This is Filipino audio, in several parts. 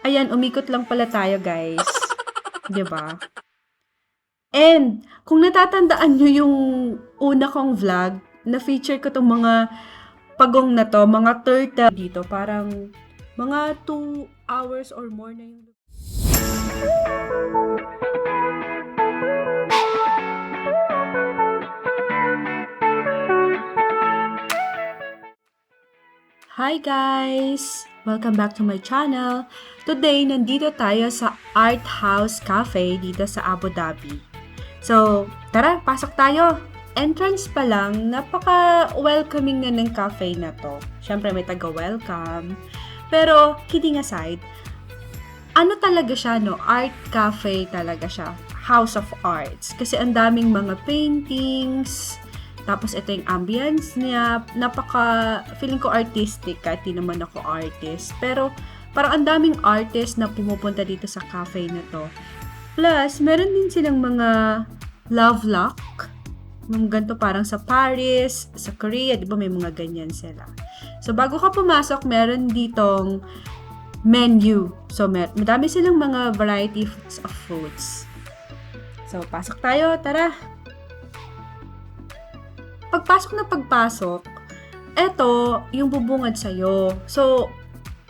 Ayan, umikot lang pala tayo, guys. 'Di ba? And kung natatandaan nyo yung una kong vlog, na-feature ko tong mga pagong na to, mga turtle dito. Parang mga 2 hours or more na yung... Hi guys! Welcome back to my channel. Today, nandito tayo sa Art House Cafe dito sa Abu Dhabi. So, tara, pasok tayo! Entrance pa lang, napaka-welcoming na ng cafe na to. Siyempre, may taga-welcome. Pero, kidding aside, ano talaga siya, no? Art cafe talaga siya. House of Arts. Kasi ang daming mga paintings, tapos ito yung ambience niya, feeling ko artistic kahit di naman ako artist. Pero parang ang daming artist na pumupunta dito sa cafe na to. Plus, meron din silang mga love lock. Mga ganito parang sa Paris, sa Korea, di ba may mga ganyan sila. So bago ka pumasok, meron ditong menu. So madami silang mga variety of foods. So pasok tayo, tara! Pagpasok, eto yung bubungad sa'yo. So,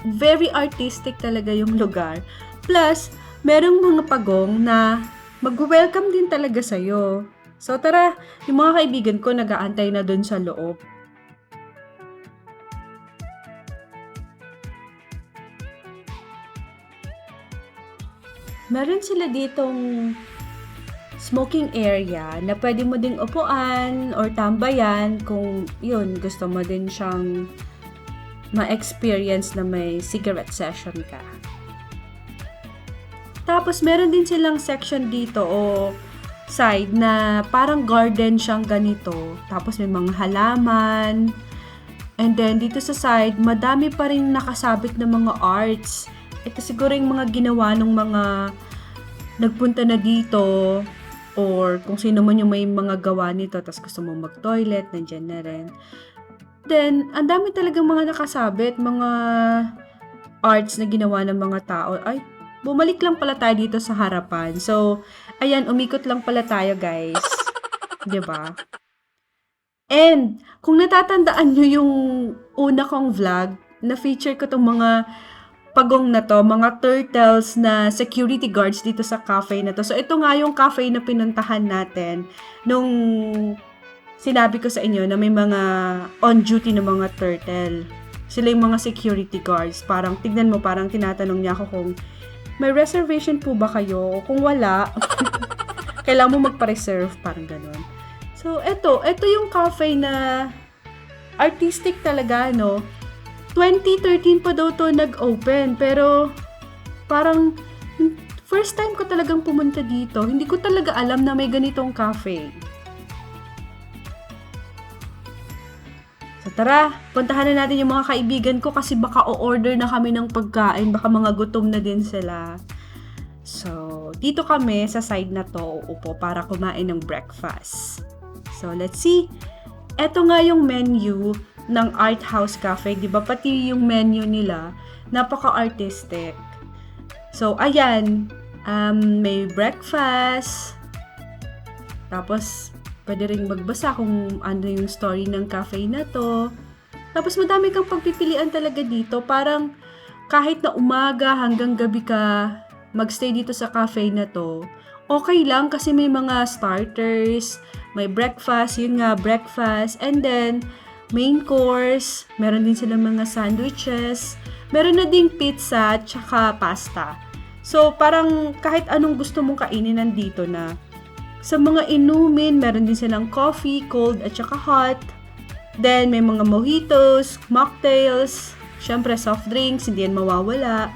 very artistic talaga yung lugar. Plus, merong mga pagong na mag-welcome din talaga sa'yo. So, tara, yung mga kaibigan ko nag-aantay na dun sa loob. Meron sila ditong smoking area na pwede mo ding upuan or tambayan kung yun, gusto mo din siyang ma-experience na may cigarette session ka. Tapos meron din silang section dito o side na parang garden siyang ganito. Tapos may mga halaman. And then dito sa side, madami pa rin nakasabit na mga arts. Ito siguro yung mga ginawa ng mga nagpunta na dito or kung sino man yung may mga gawa nito tapos gusto mo mag-toilet, nandyan na rin. Then, ang dami talagang mga nakasabit, mga arts na ginawa ng mga tao. Ay, bumalik lang pala tayo dito sa harapan. So, ayan, umikot lang pala tayo, guys. 'Di ba? And, kung natatandaan nyo yung una kong vlog, na-feature ko tong mga pagong na to, mga turtles na security guards dito sa cafe na to. So, ito nga yung cafe na pinuntahan natin nung sinabi ko sa inyo na may mga on-duty na mga turtle. Sila yung mga security guards. Parang, tignan mo, parang tinatanong niya ako kung may reservation po ba kayo? Kung wala, kailangan mo magpa-reserve, parang ganun. So, ito yung cafe na artistic talaga, no? 2013 pa daw to nag-open, pero parang first time ko talagang pumunta dito. Hindi ko talaga alam na may ganitong cafe. So tara, puntahan na natin yung mga kaibigan ko kasi baka o-order na kami ng pagkain, baka mga gutom na din sila. So, dito kami sa side na to uupo para kumain ng breakfast. So, let's see. Ito nga yung menu ng Art House Cafe, 'di ba? Pati yung menu nila, napaka-artistic. So, ayan, may breakfast. Tapos, pwede ring magbasa kung ano yung story ng cafe na to. Tapos, madami kang pagpipilian talaga dito. Parang, kahit na umaga hanggang gabi ka magstay dito sa cafe na to, okay lang kasi may mga starters, may breakfast, yun nga, breakfast, and then, main course, meron din silang mga sandwiches, meron na ding pizza, tsaka pasta. So, parang kahit anong gusto mong kainin nandito na. Sa mga inumin, meron din silang coffee, cold at tsaka hot. Then, may mga mojitos, mocktails, syempre soft drinks, hindi yan mawawala.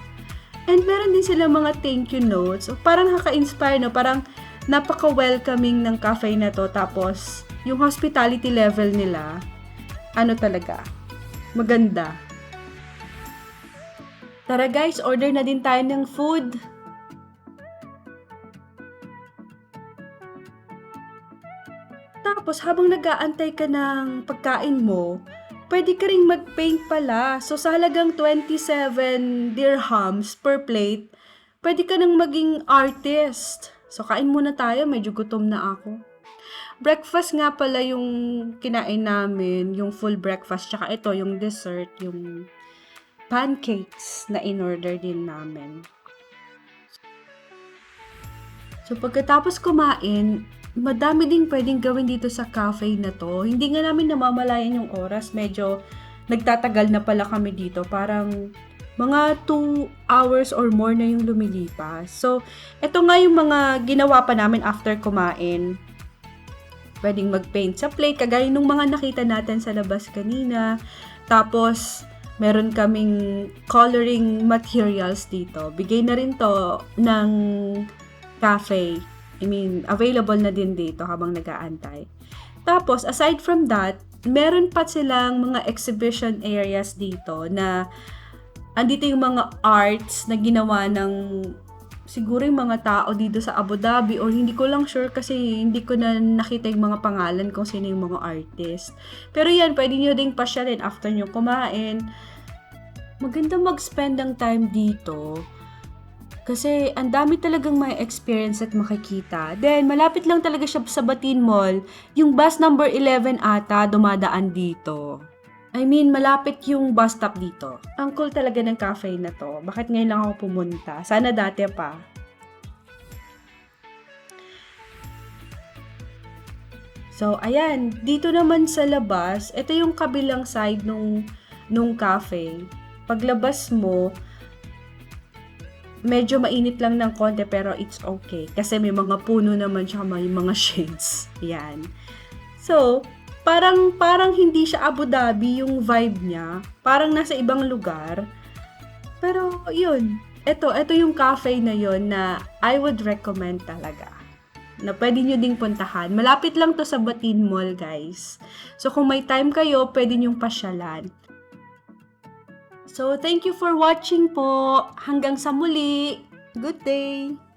And meron din silang mga thank you notes. So, parang nakaka-inspire, no? Parang napaka-welcoming ng cafe na to. Tapos, yung hospitality level nila, ano talaga, maganda. Tara guys, order na din tayo ng food. Tapos habang nag-aantay ka ng pagkain mo, pwede ka ring mag-paint pala. So, sa halagang 27 dirhams per plate, pwede ka nang maging artist. So, kain muna tayo. Medyo gutom na ako. Breakfast nga pala yung kinain namin, yung full breakfast. Tsaka ito, yung dessert, yung pancakes na in-order din namin. So, pagkatapos kumain, madami ding pwedeng gawin dito sa cafe na to. Hindi nga namin namamalayan yung oras. Medyo nagtatagal na pala kami dito. Parang mga 2 hours or more na yung lumilipas. So, ito nga yung mga ginawa pa namin after kumain. Pwedeng mag-paint sa plate, kagaya nung mga nakita natin sa labas kanina. Tapos, meron kaming coloring materials dito. Bigay na rin to ng cafe. Available na din dito habang nag-aantay. Tapos, aside from that, meron pa silang mga exhibition areas dito na andito yung mga arts na ginawa ng siguro yung mga tao dito sa Abu Dhabi, or hindi ko lang sure kasi hindi ko na nakita yung mga pangalan kung sino yung mga artist. Pero yan, pwede nyo ding pasyalin after nyo kumain. Maganda mag-spend ng time dito kasi ang dami talagang may experience at makikita. Then, malapit lang talaga siya sa Batin Mall. Yung bus number 11 ata dumadaan dito. Malapit yung bus stop dito. Ang cool talaga ng cafe na to. Bakit ngayon lang ako pumunta? Sana dati pa. So, ayan. Dito naman sa labas, ito yung kabilang side nung cafe. Paglabas mo, medyo mainit lang ng konti pero it's okay. Kasi may mga puno naman siya, may mga shades. Yan. So, parang hindi siya Abu Dhabi yung vibe niya. Parang nasa ibang lugar. Pero, yun. Ito yung cafe na yun na I would recommend talaga. Na pwede nyo ding puntahan. Malapit lang to sa Batin Mall, guys. So, kung may time kayo, pwede nyong pasyalan. So, thank you for watching po. Hanggang sa muli. Good day!